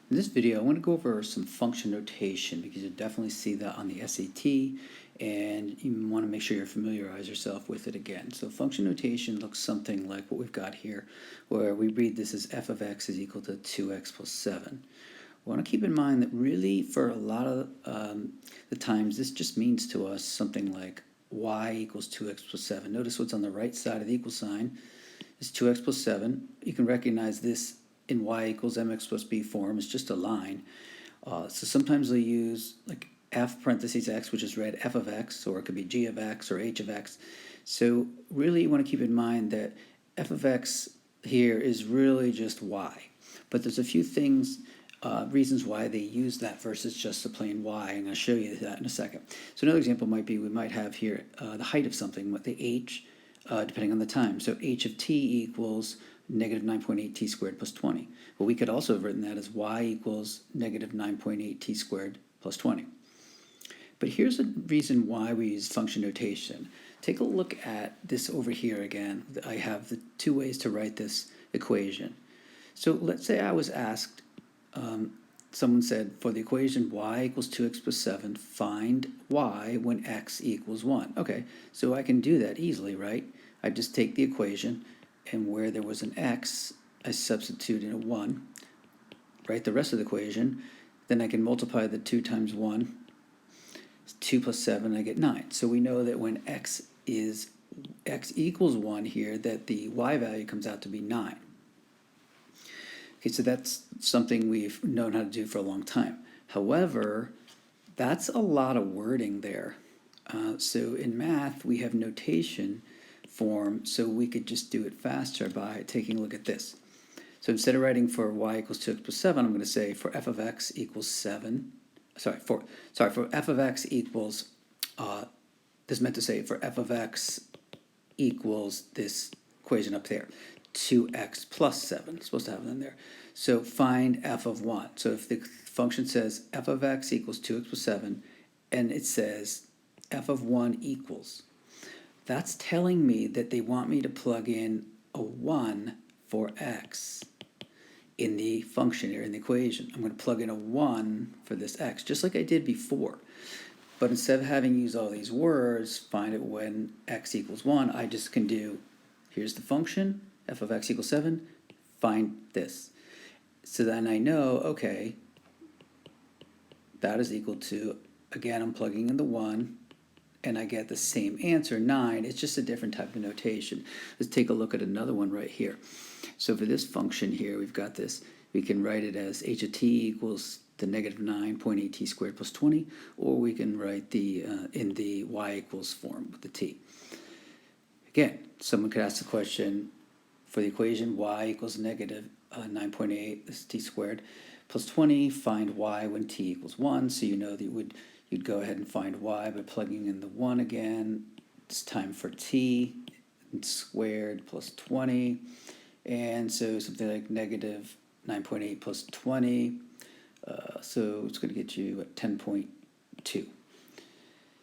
In this video, I want to go over some function notation because you'll definitely see that on the SAT, and you want to make sure you familiarize yourself with it again. So function notation looks something like what we've got here, where we read this as f of x is equal to 2x plus 7. We want to keep in mind that really for a lot of the times, this just means to us something like y equals 2x plus 7. Notice what's on the right side of the equal sign is 2x plus 7. You can recognize this in y equals mx plus b form. It's just a line. So sometimes they use like f parentheses x, which is read f of x, or it could be g of x or h of x. So really you want to keep in mind that f of x here is really just y. But there's a few things, reasons why they use that versus just the plain y. I'm going to show you that in a second. So another example might be we might have here the height of something, what the h, depending on the time. So h of t equals negative 9.8 t squared plus 20. Well, we could also have written that as y equals negative 9.8 t squared plus 20. But here's a reason why we use function notation. Take a look at this over here again. I have the two ways to write this equation. So let's say I was asked, someone said, for the equation y equals 2x plus 7, find y when x equals 1. Okay, so I can do that easily, right? I just take the equation, and where there was an x, I substitute in a 1, write the rest of the equation, then I can multiply the 2 times 1, 2 plus 7, I get 9. So we know that when x equals 1 here, that the y value comes out to be 9. Okay, so that's something we've known how to do for a long time. However, that's a lot of wording there. So in math, we have notation form, so we could just do it faster by taking a look at this. So instead of writing for y equals 2x plus 7, I'm going to say for f of x equals 7. For f of x equals, this meant to say for f of x equals this equation up there, 2x plus 7. It's supposed to have it in there. So find f of 1. So if the function says f of x equals 2x plus 7, and it says f of 1 equals, that's telling me that they want me to plug in a 1 for x in the function here, in the equation. I'm going to plug in a 1 for this x, just like I did before. But instead of having used all these words, find it when x equals 1, I just can do, here's the function, f of x equals 7, find this. So then I know, okay, that is equal to, again, I'm plugging in the 1, and I get the same answer, 9. It's just a different type of notation. Let's take a look at another one right here. So for this function here, we've got this. We can write it as h of t equals the negative 9.8 t squared plus 20, or we can write the in the y equals form with the t. Again, someone could ask the question, for the equation y equals negative 9.8, this is t squared, plus 20, find y when t equals 1. So you know that you'd go ahead and find y by plugging in the 1 again. It's time for t squared plus 20. And so something like negative 9.8 plus 20. So it's going to get you at 10.2.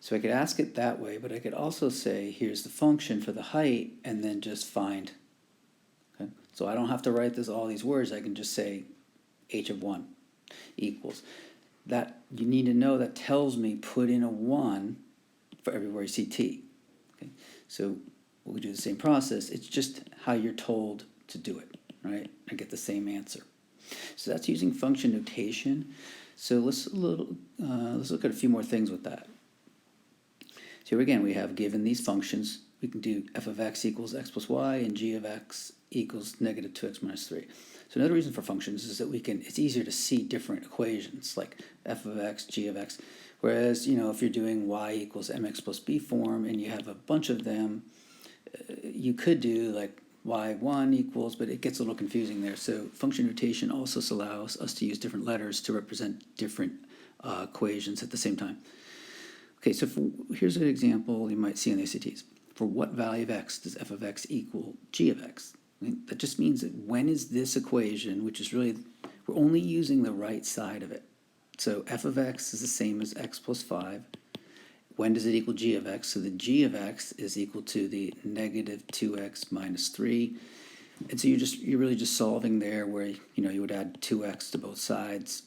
So I could ask it that way, but I could also say, here's the function for the height, and then just find. Okay? So I don't have to write all these words. I can just say h of 1 equals. That you need to know that tells me put in a 1 for everywhere you see t. Okay? So we do the same process. It's just how you're told to do it, right? I get the same answer. So that's using function notation. So let's look at a few more things with that. So here again, we have given these functions. We can do f of x equals x plus y and g of x equals negative 2x minus 3. So another reason for functions is that it's easier to see different equations like f of x, g of x. Whereas, if you're doing y equals mx plus b form and you have a bunch of them, you could do like y1 equals, but it gets a little confusing there. So function notation also allows us to use different letters to represent different equations at the same time. Okay, so here's an example you might see in the SATs. For what value of x does f of x equal g of x? That just means that when is this equation, which is really, we're only using the right side of it. So f of x is the same as x plus 5. When does it equal g of x? So the g of x is equal to the negative 2x minus 3. And so you're really just solving there where, you would add 2x to both sides,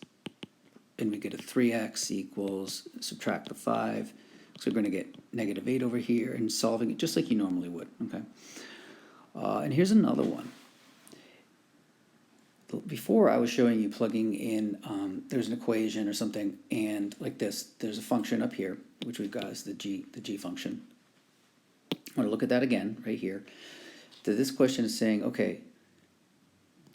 and we get a 3x equals, subtract the 5. So we're going to get negative 8 over here, and solving it just like you normally would, okay? And here's another one. Before I was showing you plugging in, there's an equation or something, and like this, there's a function up here, which we've got is the g function. I want to look at that again, right here. So this question is saying, okay,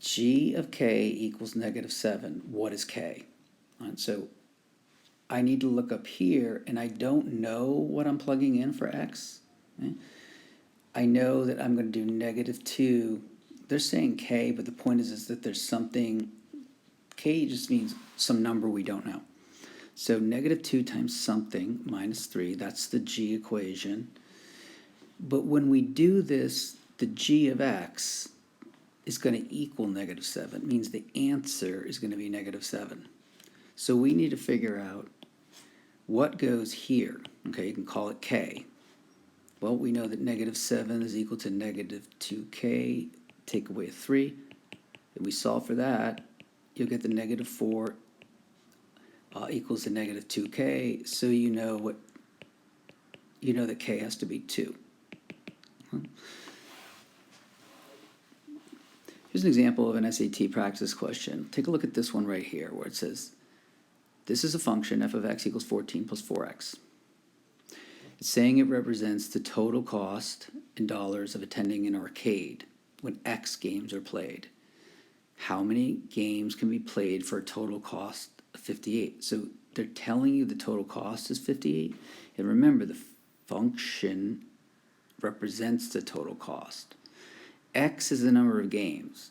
g of k equals -7. What is k? So I need to look up here, and I don't know what I'm plugging in for x. Okay? I know that I'm going to do -2. They're saying k, but the point is that there's something, k just means some number we don't know. So -2 times something minus 3, that's the g equation. But when we do this, the g of x is going to equal -7. It means the answer is going to be -7. So we need to figure out what goes here. Okay, you can call it k. Well, we know that -7 is equal to -2k. Take away a 3. If we solve for that, you'll get the -4 equals to -2k. So you know that k has to be 2. Here's an example of an SAT practice question. Take a look at this one right here where it says, this is a function, f of x equals 14 plus 4x. It's saying it represents the total cost in dollars of attending an arcade when X games are played. How many games can be played for a total cost of 58? So they're telling you the total cost is 58. And remember, the function represents the total cost. X is the number of games.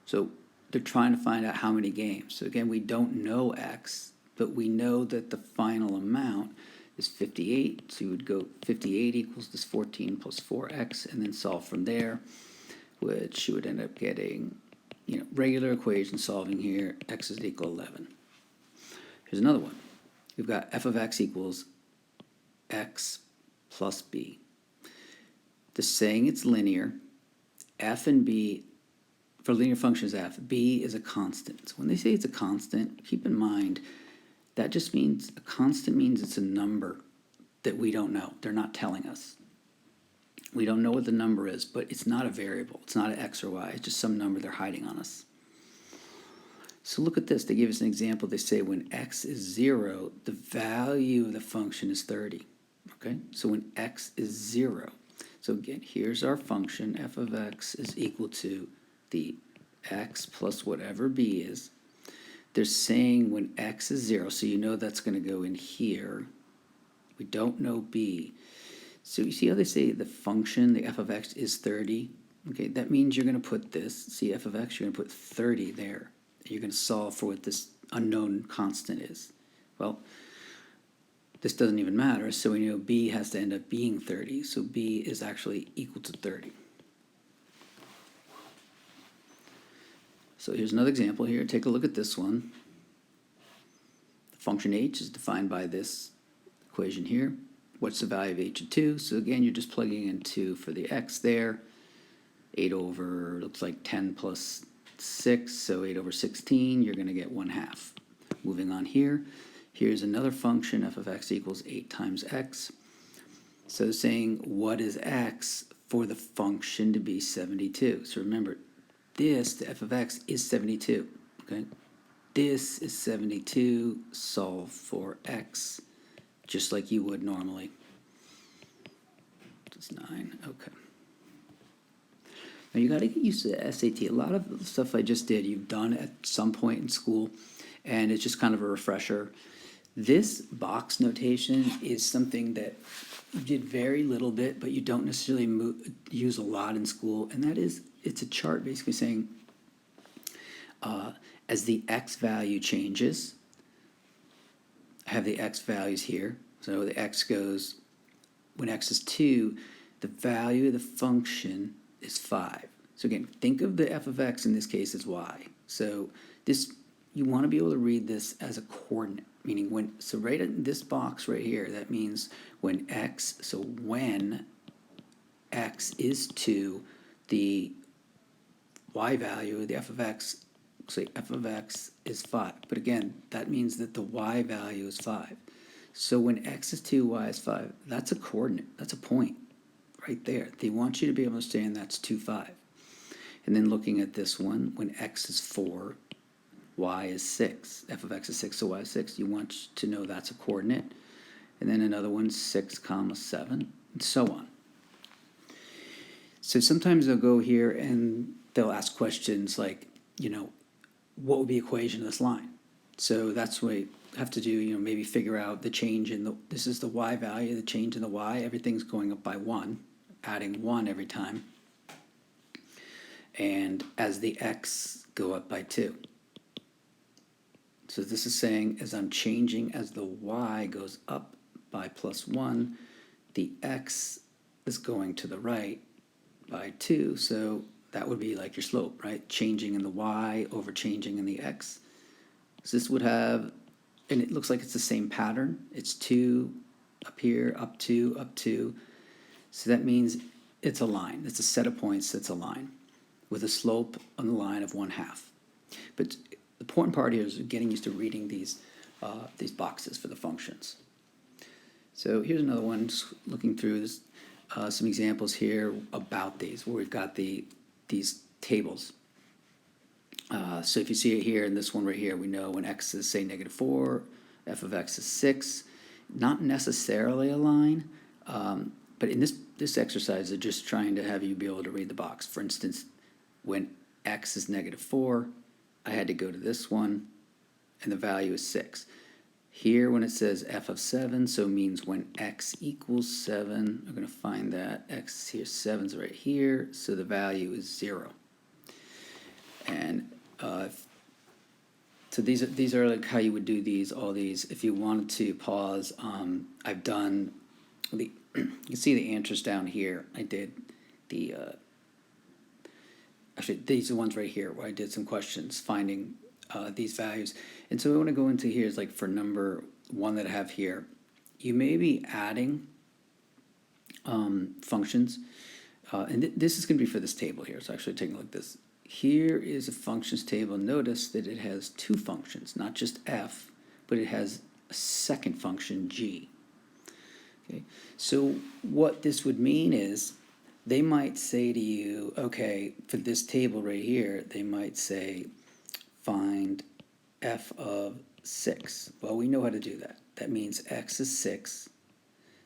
So they're trying to find out how many games. So again, we don't know X, but we know that the final amount is 58. So you would go 58 equals this 14 plus 4x, and then solve from there, which you would end up getting, regular equation solving here. X is equal 11. Here's another one. We've got f of x equals x plus b. The saying it's linear, f and b, for linear functions f, b is a constant. So when they say it's a constant, keep in mind that just means a constant means it's a number that we don't know. They're not telling us. We don't know what the number is, but it's not a variable. It's not an x or y. It's just some number they're hiding on us. So look at this. They give us an example. They say when x is 0, the value of the function is 30. Okay? So when x is 0. So again, here's our function. F of x is equal to the x plus whatever b is. They're saying when x is 0, so you know that's going to go in here. We don't know b. So you see how they say the function, the f of x is 30? Okay, that means you're going to put this, see f of x, you're going to put 30 there. You're going to solve for what this unknown constant is. Well, this doesn't even matter, so we know b has to end up being 30. So b is actually equal to 30. So here's another example here. Take a look at this one. The function h is defined by this equation here. What's the value of h of 2? So again, you're just plugging in 2 for the x there. 8 over, looks like 10 plus 6, so 8 over 16, you're going to get 1/2. Moving on here. Here's another function, f of x equals 8 times x. So saying, what is x for the function to be 72? So remember, this, the f of x, is 72. Okay, this is 72. Solve for x, just like you would normally. It's 9. Okay. Now you got to get used to the SAT. A lot of the stuff I just did, you've done at some point in school, and it's just kind of a refresher. This box notation is something that you did very little bit, but you don't necessarily use a lot in school, and that is, it's a chart basically saying as the x value changes, I have the x values here. So the x goes, when x is 2, the value of the function is 5. So again, think of the f of x in this case as y. So this, you want to be able to read this as a coordinate, meaning when, so right in this box right here, that means when x, so when x is 2, the y value, the f of x, say f of x is 5. But again, that means that the y value is 5. So when x is 2, y is 5, that's a coordinate, that's a point right there. They want you to be able to understand that's 2, 5. And then looking at this one, when x is 4, y is 6. F of x is 6, so y is 6. You want to know that's a coordinate. And then another one, 6, comma 7, and so on. So sometimes they'll go here and they'll ask questions like, what would be the equation of this line? So that's what you have to do, maybe figure out the change in this is the y value, the change in the y, everything's going up by 1, adding 1 every time. And as the x go up by 2. So this is saying as I'm changing as the y goes up by +1, the x is going to the right by 2, so that would be like your slope, right? Changing in the y over changing in the x. So this would have, and it looks like it's the same pattern. It's 2 up here, up 2, up 2. So that means it's a line. It's a set of points that's a line with a slope on the line of 1/2. But the important part here is getting used to reading these boxes for the functions. So here's another one, just looking through this, some examples here about these, where we've got these tables. So if you see it here in this one right here, we know when x is, say, -4, f of x is 6. Not necessarily a line, but in this exercise, they're just trying to have you be able to read the box. For instance, when x is -4, I had to go to this one, and the value is 6. Here, when it says f of 7, so it means when x equals 7, we're going to find that x here, 7's right here, so the value is 0. And so these are like how you would do all these. If you wanted to pause, I've done you can see the answers down here. I did the actually these are the ones right here where I did some questions finding these values. And so we want to go into here is like for number 1 that I have here, you may be adding functions, and this is going to be for this table here. So actually taking a look at this. Here is a functions table. Notice that it has 2 functions, not just f, but it has a second function, g. Okay, so what this would mean is they might say to you, okay, for this table right here, they might say, find f of 6. Well, we know how to do that. That means x is 6.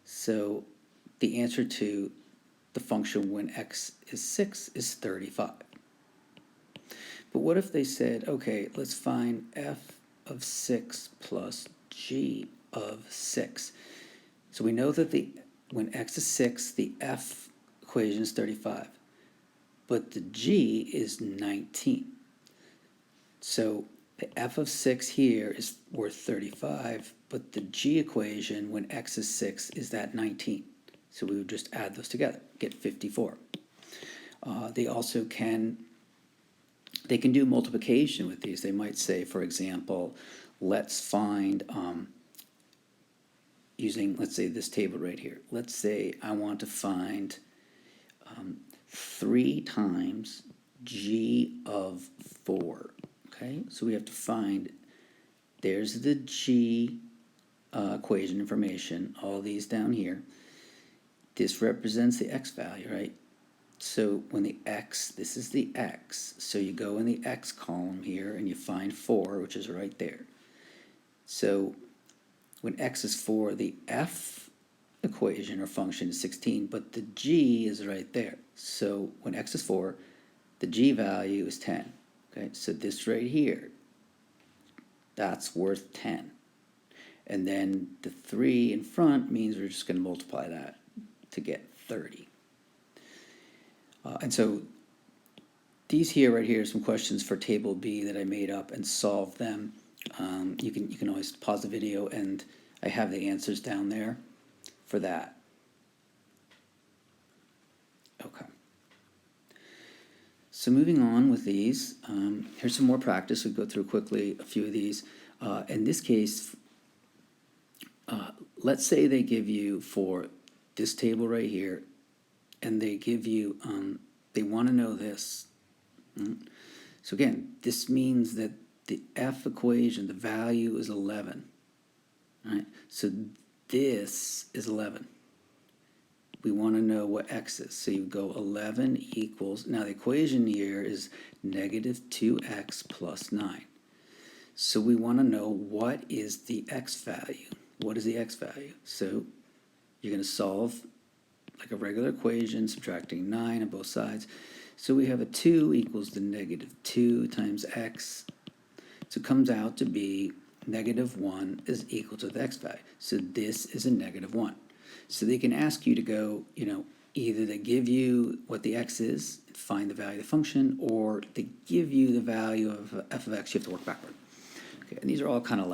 So the answer to the function when x is 6 is 35. But what if they said, okay, let's find f of 6 plus g of 6. So we know that when x is 6, the f equation is 35. But the g is 19. So the f of 6 here is worth 35, but the g equation when x is 6 is that 19. So we would just add those together, get 54. They also can do multiplication with these. They might say, for example, let's find, using, let's say, this table right here. Let's say I want to find 3 times g of 4. Okay, so we have to find, there's the g equation information, all these down here. This represents the x value, right? So when the x, this is the x, so you go in the x column here and you find 4, which is right there. So when x is 4, the f equation or function is 16, but the g is right there. So when x is 4, the g value is 10. Okay, so this right here, that's worth 10. And then the 3 in front means we're just going to multiply that to get 30. And so these here, right here, are some questions for table B that I made up and solved them. You can always pause the video, and I have the answers down there for that. Okay. So moving on with these, here's some more practice. We'll go through quickly a few of these. In this case, let's say they give you for this table right here, and they give you They want to know this. So again, this means that the f equation, the value is 11. Right? So this is 11. We want to know what x is. So you go 11 equals, now the equation here is negative 2x plus 9. So we want to know what is the x value. What is the x value? So you're going to solve like a regular equation, subtracting 9 on both sides. So we have a 2 equals the negative 2 times x. So it comes out to be negative 1 is equal to the x value. So this is a negative 1. So they can ask you to go, either they give you what the x is, find the value of the function, or they give you the value of f of x, you have to work backward. Okay, and these are all kind of like